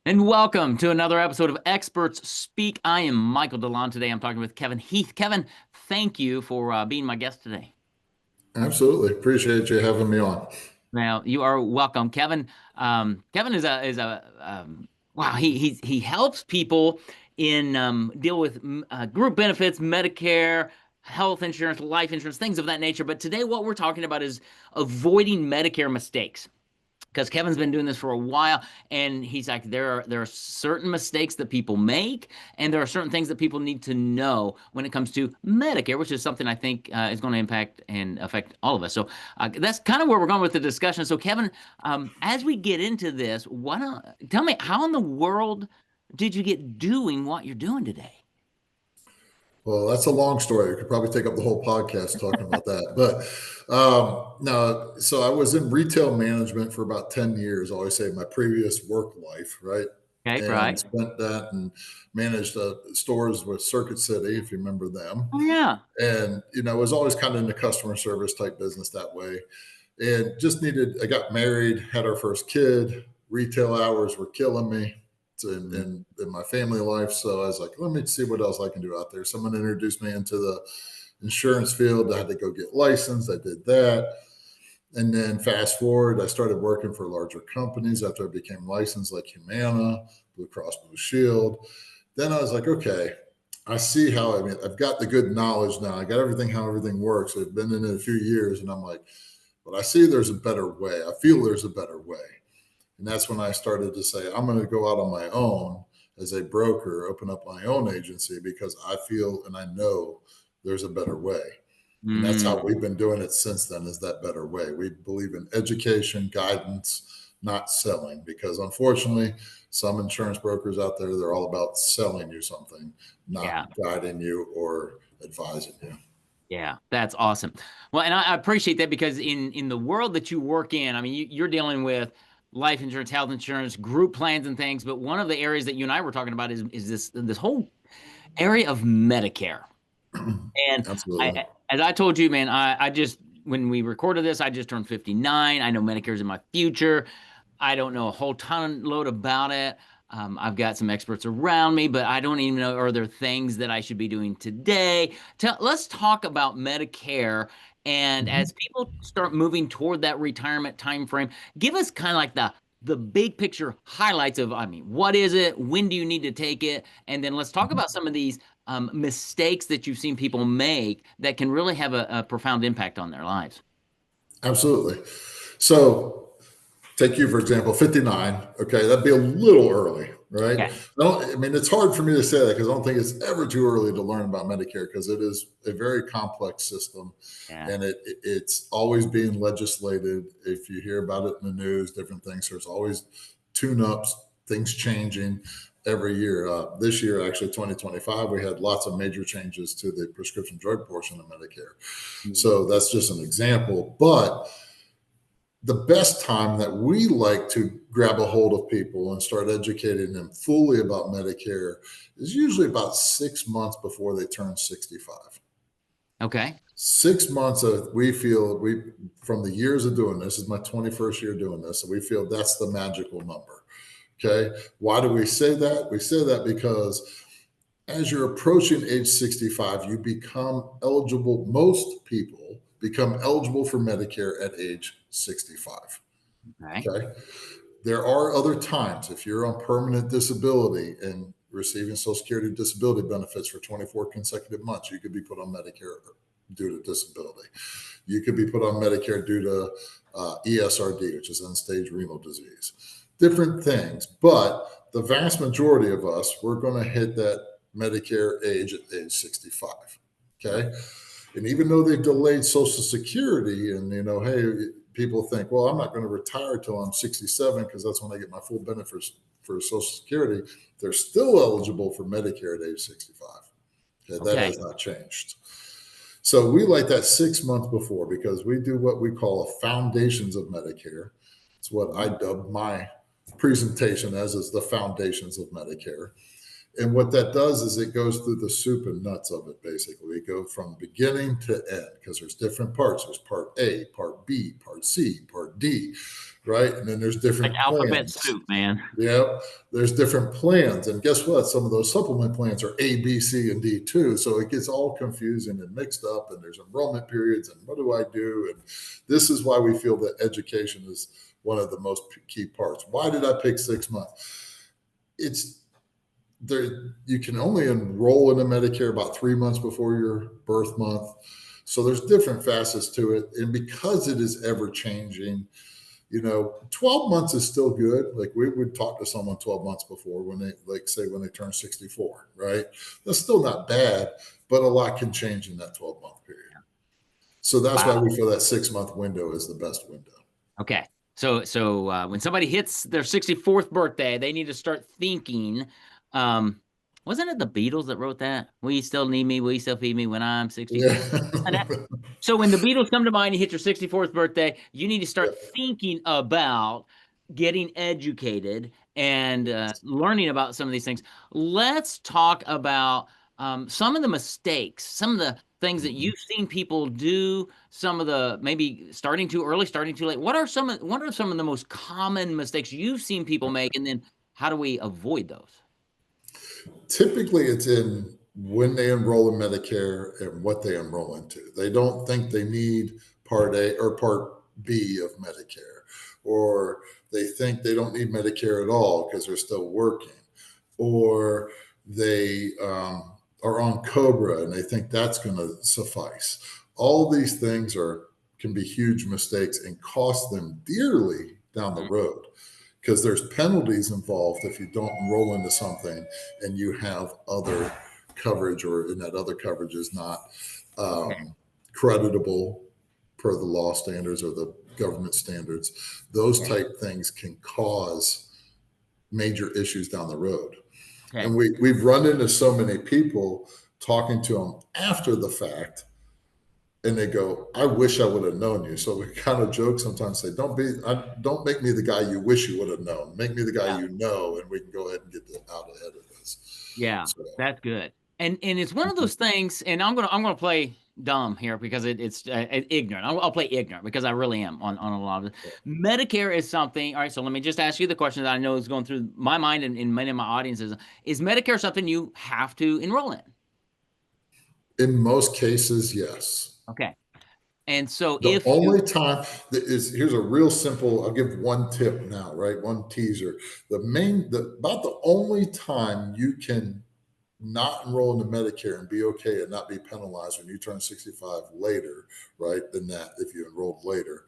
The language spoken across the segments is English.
And welcome to another episode of Experts Speak. I am Michael DeLon. Today I'm talking with Kevin Heath. Kevin, thank you for being my guest today. Absolutely. Appreciate you having me on. Now, you are welcome. Kevin is a wow, he helps people in deal with group benefits, Medicare, health insurance, life insurance, things of that nature. But today what we're talking about is avoiding Medicare mistakes. Because Kevin's been doing this for a while, and he's like, there are certain mistakes that people make, and there are certain things that people need to know when it comes to Medicare, which is something I think is going to impact and affect all of us. So that's kind of where we're going with the discussion. So Kevin, as we get into this, why don't tell me how in the world did you get doing what you're doing today? Well, that's a long story. We could probably take up the whole podcast talking about that. But no, so I was in retail management for about 10 years, I always say my previous work life, right? Okay, And right. spent that and managed stores with Circuit City, if you remember them. Oh yeah. And, was always kind of in the customer service type business that way. And I got married, had our first kid, retail hours were killing me Mhm. in my family life. So I was like, let me see what else I can do out there. Someone introduced me into the insurance field. I had to go get licensed. I did that. And then fast forward, I started working for larger companies after I became licensed, like Humana, Blue Cross Blue Shield. Then I was like, okay, I see how, I've got the good knowledge now. I got everything, how everything works. I've been in it a few years, and I'm like, but I see there's a better way. I feel there's a better way. And that's when I started to say, I'm going to go out on my own as a broker, open up my own agency because I feel and I know there's a better way. And that's how Mm, we've been doing it since then, is that better way. We believe in education, guidance, not selling, because unfortunately, some insurance brokers out there, they're all about selling you something, not yeah. guiding you or advising you. Yeah, that's awesome. Well, and I appreciate that because in the world that you work in, I mean, you're dealing with life insurance, health insurance, group plans, and things. But one of the areas that you and I were talking about is this whole area of Medicare. And Absolutely. as I told you, man, I just when we recorded this, I just turned 59. I know Medicare's in my future. I don't know a whole ton load about it. I've got some experts around me, but I don't even know, are there things that I should be doing today? Let's talk about Medicare. And Mhm. as people start moving toward that retirement time frame, give us kind of like the big picture highlights of, I mean, what is it? When do you need to take it? And then let's talk about some of these mistakes that you've seen people make that can really have a profound impact on their lives. Absolutely. So take you for example, 59. Okay, that'd be a little early, right? Okay. It's hard for me to say that because I don't think it's ever too early to learn about Medicare because it is a very complex system, Yeah. and it's always being legislated. If you hear about it in the news, different things. There's always tune-ups, things changing every year. This year, actually, 2025, we had lots of major changes to the prescription drug portion of Medicare. Mm. So that's just an example, but the best time that we like to grab a hold of people and start educating them fully about Medicare is usually about 6 months before they turn 65. Okay. 6 months of we feel we from the years of doing this is my 21st year doing this, so we feel that's the magical number. Okay. Why do we say that? We say that because as you're approaching age 65, you become eligible. Most people become eligible for Medicare at age 65. Okay. Okay. There are other times if you're on permanent disability and receiving Social Security disability benefits for 24 consecutive months, you could be put on Medicare due to disability. You could be put on Medicare due to ESRD, which is end stage renal disease. Different things, but the vast majority of us, we're going to hit that Medicare age at age 65. Okay. And even though they've delayed Social Security, and hey, people think, well, I'm not going to retire till I'm 67 because that's when I get my full benefits for Social Security. They're still eligible for Medicare at age 65. Okay, that Okay. has not changed. So we like that 6 months before because we do what we call a foundations of Medicare. It's what I dub my presentation as, is the foundations of Medicare. And what that does is it goes through the soup and nuts of it, basically. We go from beginning to end because there's different parts. There's part A, part B, part C, part D. right? And then there's Like different alphabet plans. soup, man. Yep. There's different plans. And guess what? Some of those supplement plans are A, B, C, and D too. So it gets all confusing and mixed up, and there's enrollment periods. And what do I do? And this is why we feel that education is one of the most key parts. Why did I pick 6 months? It's there. You can only enroll in a Medicare about 3 months before your birth month. So there's different facets to it. And because it is ever changing, 12 months is still good. Like we would talk to someone 12 months before when they, like, say, when they turn 64, right? That's still not bad, but a lot can change in that 12-month period. So that's why Wow. we feel that 6 month window is the best window. Okay. So when somebody hits their 64th birthday, they need to start thinking, um, wasn't it the Beatles that wrote that? Will you still need me? Will you still feed me when I'm 64? Yeah. So when the Beatles come to mind, you hit your 64th birthday, you need to Yeah. start thinking about getting educated and learning about some of these things. Let's talk about some of the mistakes, some of the things that Mhm. you've seen people do, some of the maybe starting too early, starting too late. What are some of the most common mistakes you've seen people make, and then how do we avoid those? Typically, it's in when they enroll in Medicare and what they enroll into. They don't think they need Part A or Part B of Medicare, or they think they don't need Medicare at all because they're still working, or they are on Cobra and they think that's going to suffice. All these things can be huge mistakes and cost them dearly down the Mm, road, because there's penalties involved if you don't enroll into something and you have other coverage, or in that other coverage is not okay. creditable per the law standards or the government standards. Those Okay. type things can cause major issues down the road. Okay. And we've run into so many people talking to them after the fact, and they go, "I wish I would have known you." So we kind of joke sometimes, say, don't make me the guy you wish you would have known. Make me the guy Yeah. you know, and we can go ahead and get out ahead of this. Yeah, So that's good. And it's one of those things, and I'm gonna play dumb here because it's ignorant. I'll play ignorant because I really am on a lot of it. Medicare is something. All right, so let me just ask you the question that I know is going through my mind and in many of my audiences. Is Medicare something you have to enroll in? in most cases, yes. Okay, and so The if you only time that is, here's a real simple, I'll give one tip now, right? One teaser. About the only time you can not enroll into Medicare and be okay and not be penalized when you turn 65 later, right? Than that, if you enrolled later,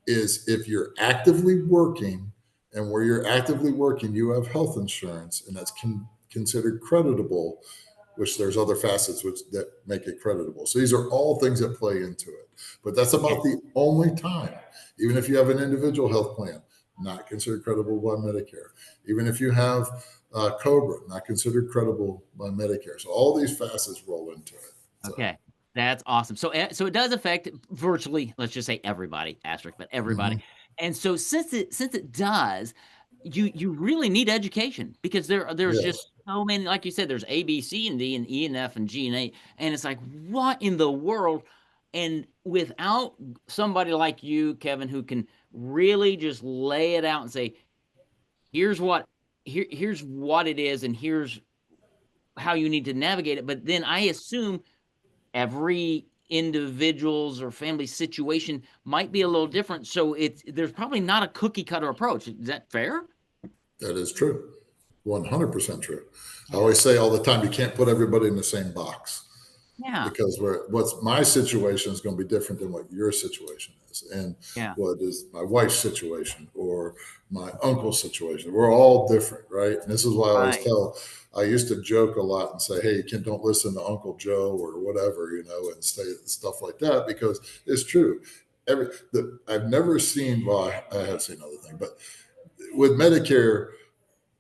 is if you're actively working, and where you're actively working, you have health insurance, and that's considered creditable, which there's other facets that make it creditable. So these are all things that play into it. But that's okay, about the only time. Even if you have an individual health plan, not considered credible by Medicare. Even if you have Cobra, not considered credible by Medicare. So all these facets roll into it. So, okay, that's awesome. So it does affect virtually, let's just say everybody, asterisk, but everybody. mhm. And so since it does, you really need education because there's Yeah, just so many, like you said, there's A, B, C, and D, and E, and F, and G, and A, and it's like, what in the world? And without somebody like you, Kevin, who can really just lay it out and say, here's what here's what it is, and here's how you need to navigate it. But then I assume every individual's or family situation might be a little different. So there's probably not a cookie cutter approach. Is that fair? that is true. 100% true. I Yeah. always say all the time, you can't put everybody in the same box, Yeah. because what's my situation is going to be different than what your situation is, and Yeah. what is my wife's situation or my uncle's situation. We're all different, right? And this is why I always Right. tell. I used to joke a lot and say, "Hey, don't listen to Uncle Joe or whatever," and say stuff like that, because it's true. I've never seen. Well, I have seen other things, but with Medicare,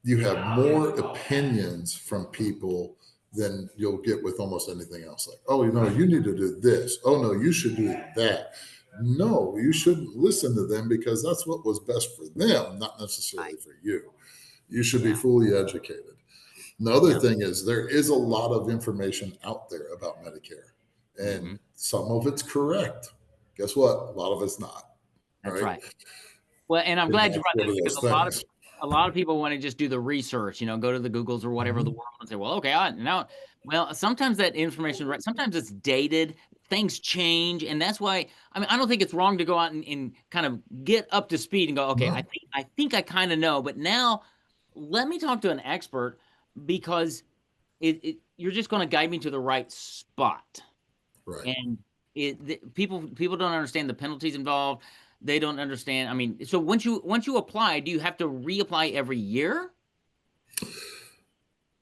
you have more opinions from people than you'll get with almost anything else. Like, "Oh, you need to do this. Oh, no, you should do that." No, you shouldn't listen to them, because that's what was best for them, not necessarily Right. for you. You should be Yeah. fully educated. Another Yeah. thing is, there is a lot of information out there about Medicare, Hmm. and some of it's correct. Guess what? A lot of it's not. That's Right. right. Well, and I'm And glad you that's brought one that up of because those things. a lot of people want to just do the research, go to the Googles or whatever the Mhm. world and say, well, okay, now, well, sometimes that information, right? Sometimes it's dated, things change, and that's why. I mean, I don't think it's wrong to go out and kind of get up to speed and go, okay, No, I think I kind of know, but now let me talk to an expert because you're just going to guide me to the right spot. right. And people don't understand the penalties involved. They don't understand. I mean, so once you apply, do you have to reapply every year?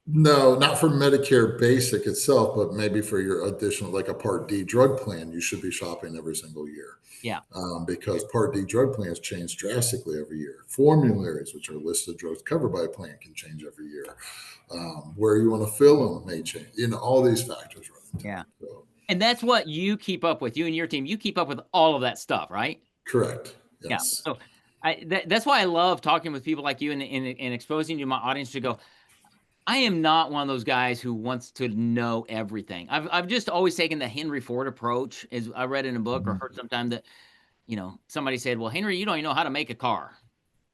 No, not for Medicare Basic itself, but maybe for your additional, like a Part D drug plan, you should be shopping every single year, Yeah. because Part D drug plans change drastically every year. Formularies, which are listed drugs covered by a plan, can change every year. Where you want to fill them may change. All these factors run into Yeah. it. So, And that's what you keep up with. You and your team, you keep up with all of that stuff, right? correct. Yeah. Yes. So that's why I love talking with people like you and exposing you to my audience to go, I am not one of those guys who wants to know everything. I've just always taken the Henry Ford approach. As I read in a book or Mhm. heard sometime that, somebody said, well, Henry, you don't even know how to make a car.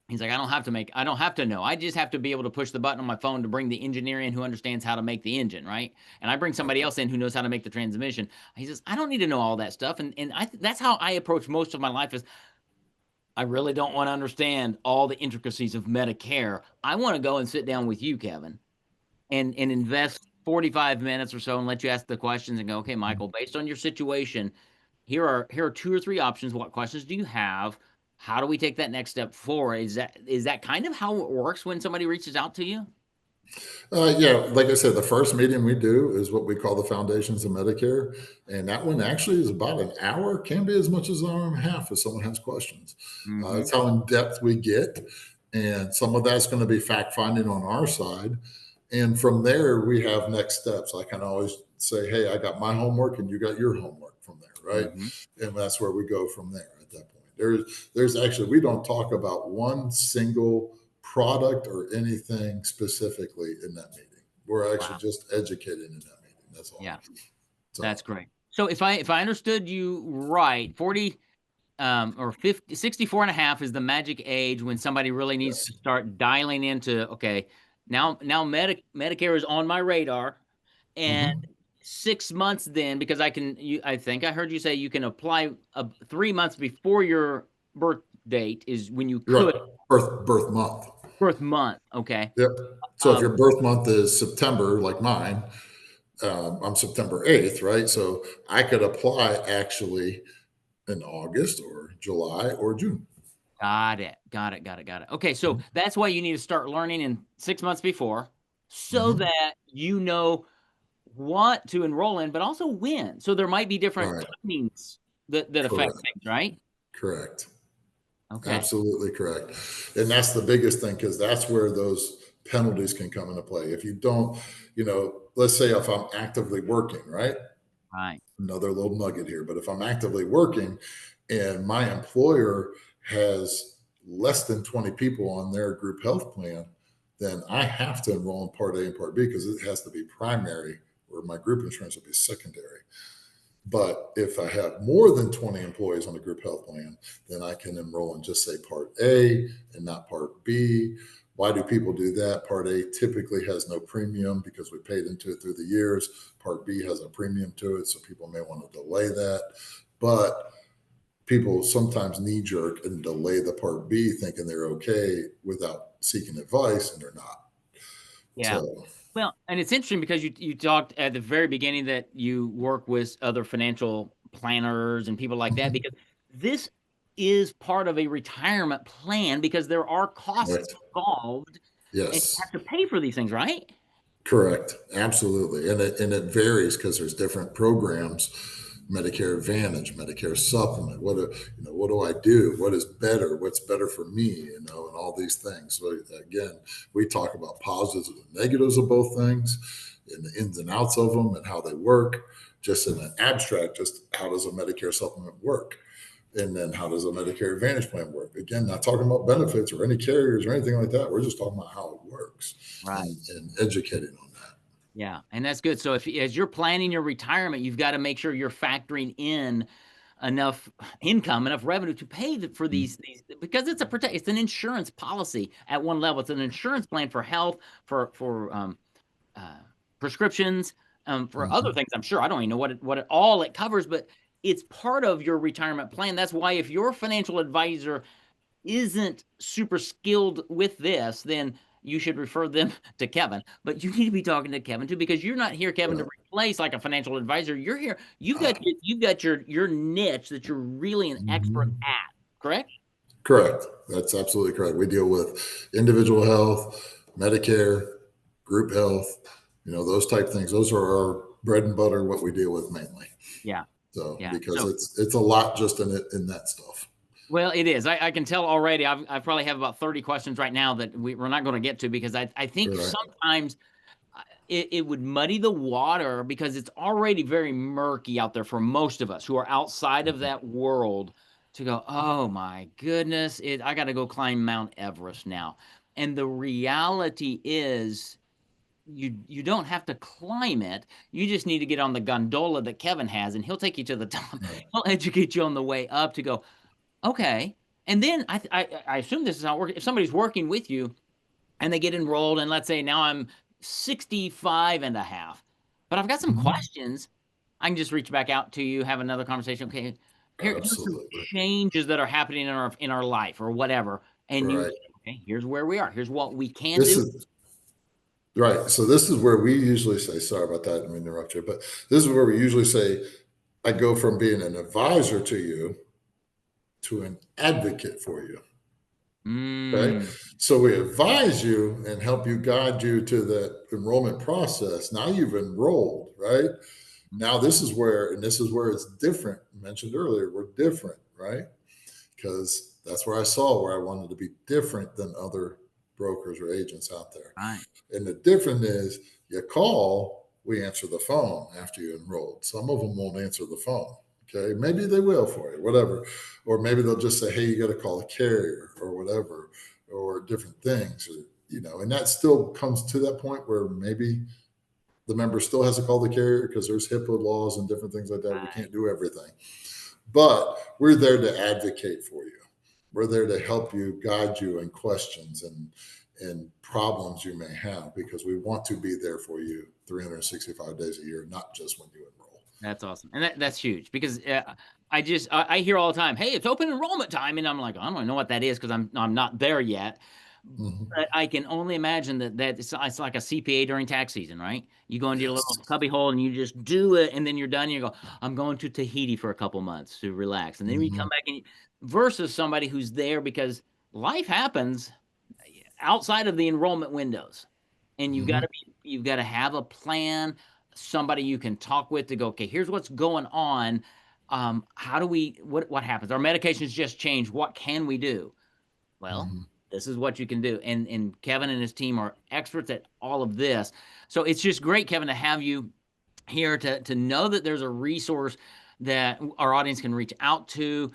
He's like, I don't have to know. I just have to be able to push the button on my phone to bring the engineer in who understands how to make the engine, right? And I bring somebody else in who knows how to make the transmission. He says, I don't need to know all that stuff. And that's how I approach most of my life is I really don't want to understand all the intricacies of Medicare. I want to go and sit down with you, Kevin, and invest 45 minutes or so and let you ask the questions and go, okay, Michael, based on your situation, here are two or three options. What questions do you have? How do we take that next step forward? Is that kind of how it works when somebody reaches out to you? Yeah, like I said, the first meeting we do is what we call the Foundations of Medicare. And that one actually is about an hour, can be as much as an hour and a half if someone has questions. Mm-hmm. It's how in depth we get. And some of that's going to be fact finding on our side. And from there, we have next steps. I can always say, hey, I got my homework and you got your homework from there, right? Mm-hmm. And that's where we go from there at that point. There's actually, we don't talk about one single product or anything specifically in that meeting. We're actually Wow. just educating in that meeting. That's all. Yeah, that's So, great. So if I understood you right, 40 or 50, 64 and a half is the magic age when somebody really needs to yes. start dialing into, okay, now Medicare is on my radar. And Mhm. 6 months then, because I think I heard you say you can apply 3 months before your birth date is when you Right. could Birth month. birth month. Okay. Yep. So if Um, your birth month is September, like mine, I'm September 8th, right? So I could apply actually in August or July or June. got it. Got it. Got it. Got it. Okay. So Mhm. that's why you need to start learning in 6 months before so Mhm. that you know what to enroll in, but also when. So there might be different Right. timings that affect Correct. things, right? Correct. Okay. Absolutely correct. And that's the biggest thing because that's where those penalties can come into play. If you don't, let's say if I'm actively working, right? Right. Another little nugget here, but if I'm actively working and my employer has less than 20 people on their group health plan, then I have to enroll in Part A and Part B because it has to be primary, or my group insurance will be secondary. But if I have more than 20 employees on the group health plan, then I can enroll in just say Part A and not Part B. Why do people do that? Part A typically has no premium because we paid into it through the years. Part B has a premium to it, so people may want to delay that. But people sometimes knee jerk and delay the Part B thinking they're okay without seeking advice, and they're not. Yeah. So, Well, and it's interesting because you talked at the very beginning that you work with other financial planners and people like that mhm, because this is part of a retirement plan because there are costs correct. involved and you Yes. have to pay for these things, right? Correct. Absolutely. And it varies because there's different programs, Medicare Advantage, Medicare Supplement. What do I do? What is better? What's better for me? And all these things. So again, we talk about positives and negatives of both things and the ins and outs of them and how they work. Just in an abstract, just how does a Medicare supplement work? And then how does a Medicare Advantage plan work? Again, not talking about benefits or any carriers or anything like that. We're just talking about how it works Right. and educating on that. Yeah, and that's good. So if as you're planning your retirement, you've got to make sure you're factoring in enough income, enough revenue to pay for these because it's an insurance policy at one level. It's an insurance plan for health, for uh, prescriptions, for other Mhm. things. I'm sure I don't even know what it all it covers, but it's part of your retirement plan. That's why if your financial advisor isn't super skilled with this, then you should refer them to Kevin. But you need to be talking to Kevin too, because you're not here, Kevin, to Right. replace like a financial advisor. You're here. You've got your niche that you're really an expert Mhm. at. Correct? Correct. That's absolutely correct. We deal with individual health, Medicare, group health, those type things. Those are our bread and butter, what we deal with mainly. Yeah. So Yeah. because So it's a lot just in that stuff. well, it is. I can tell already. I probably have about 30 questions right now that we're not going to get to because I think Right. sometimes it would muddy the water because it's already very murky out there for most of us who are outside of that world to go, oh my goodness, I got to go climb Mount Everest now. And the reality is you don't have to climb it. You just need to get on the gondola that Kevin has and he'll take you to the top. Right. He'll educate you on the way up to go, okay. And then I assume this is how it works. If somebody's working with you, and they get enrolled, and let's say now I'm 65 and a half, but I've got some Mhm. questions. I can just reach back out to you, have another conversation. Okay, here's some Absolutely. changes that are happening in our life or whatever, and you Right. say, okay, here's where we are. Here's what we can This do. is right. So this is where we usually say, sorry about that, and interrupt you, but this is where we usually say, I go from being an advisor to you to an advocate for you. Okay. Mm, So we advise you and help you guide you to the enrollment process. Now you've enrolled, right? Now this is where it's different. I mentioned earlier, we're different, right? Because that's where I saw where I wanted to be different than other brokers or agents out there. right. And the difference is you call, we answer the phone after you enrolled. Some of them won't answer the phone. Okay. Maybe they will for you, whatever. Or maybe they'll just say, hey, you got to call a carrier or whatever, or different things. And that still comes to that point where maybe the member still has to call the carrier because there's HIPAA laws and different things like that. We Right. can't do everything. But we're there to advocate for you. We're there to help you, guide you in questions and problems you may have because we want to be there for you 365 days a year, not just when you enroll. That's awesome, and that's huge because I hear all the time, "Hey, it's open enrollment time," and I'm like, I don't even know what that is because I'm not there yet. Mhm. But I can only imagine that it's like a CPA during tax season, right? You go into your little Yes. cubby hole and you just do it, and then you're done. And you go, I'm going to Tahiti for a couple months to relax, and then you come Mhm. back and versus somebody who's there because life happens outside of the enrollment windows, and Mhm. you've got to have a plan, somebody you can talk with to go, okay, here's what's going on. How do we what happens? Our medications just changed. What can we do? Well, Mhm. this is what you can do. And Kevin and his team are experts at all of this. So it's just great, Kevin, to have you here to know that there's a resource that our audience can reach out to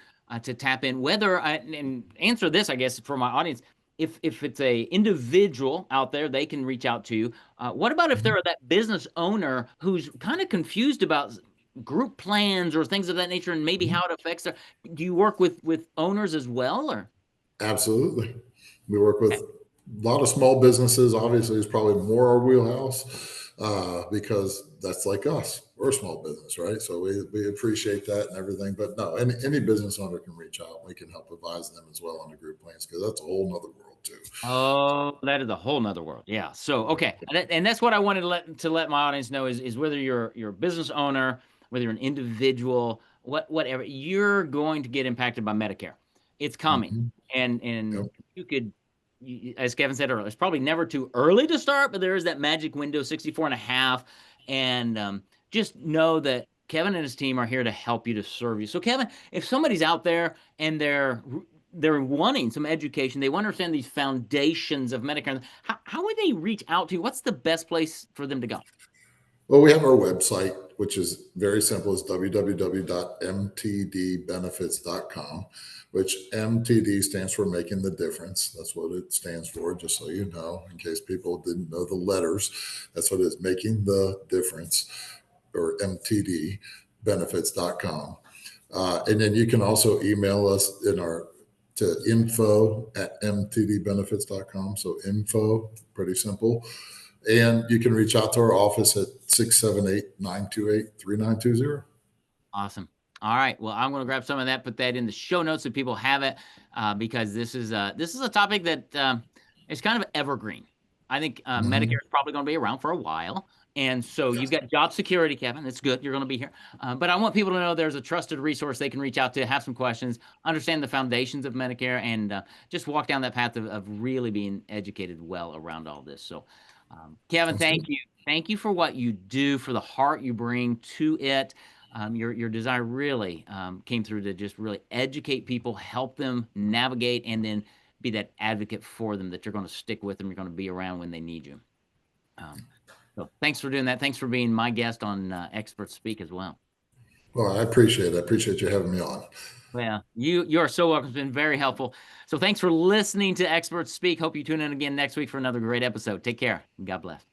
tap in. Whether and answer this, I guess, for my audience. If it's a individual out there, they can reach out to you. What about if Mhm. they're that business owner who's kind of confused about group plans or things of that nature, and maybe Mhm. how it affects their? Do you work with owners as well, or? Absolutely. We work with a lot of small businesses. Obviously, it's probably more our wheelhouse because that's like us. We're a small business, right? So we appreciate that and everything. But no, any business owner can reach out. We can help advise them as well on the group plans because that's a whole nother world too. Oh, that is a whole nother world. Yeah. So okay, and that's what I wanted to let my audience know is whether you're a business owner, whether you're an individual, whatever, you're going to get impacted by Medicare. It's coming, Mhm. and Yep. you could, as Kevin said earlier, it's probably never too early to start, but there is that magic window, 64 and a half, and just know that Kevin and his team are here to help you to serve you. So Kevin, if somebody's out there and they're wanting some education. They want to understand these foundations of Medicare. How would they reach out to you? What's the best place for them to go? Well, we have our website, which is very simple. It's www.mtdbenefits.com, which MTD stands for making the difference. That's what it stands for, just so you know, in case people didn't know the letters. That's what it is, making the difference, or MTD benefits.com. And then you can also email us to info@mtdbenefits.com. So info, pretty simple. And you can reach out to our office at 678-928-3920. Awesome. All right. Well, I'm going to grab some of that, put that in the show notes so people have it, because this is a topic that is kind of evergreen. I think Medicare Mm-hmm. is probably going to be around for a while, and so you've got job security, Kevin. That's good. You're going to be here, but I want people to know there's a trusted resource they can reach out to, have some questions, understand the foundations of Medicare, and just walk down that path of really being educated well around all this. So, Kevin, Sounds thank good. you. Thank you for what you do, for the heart you bring to it. Your desire really came through to just really educate people, help them navigate, and then be that advocate for them, that you're going to stick with them, you're going to be around when they need you. Um, so thanks for doing that. Thanks for being my guest on Expert Speak as well. Well, I appreciate it. I appreciate you having me on. Well, you are so welcome. It's been very helpful. So thanks for listening to Experts Speak. Hope you tune in again next week for another great episode. Take care. God bless.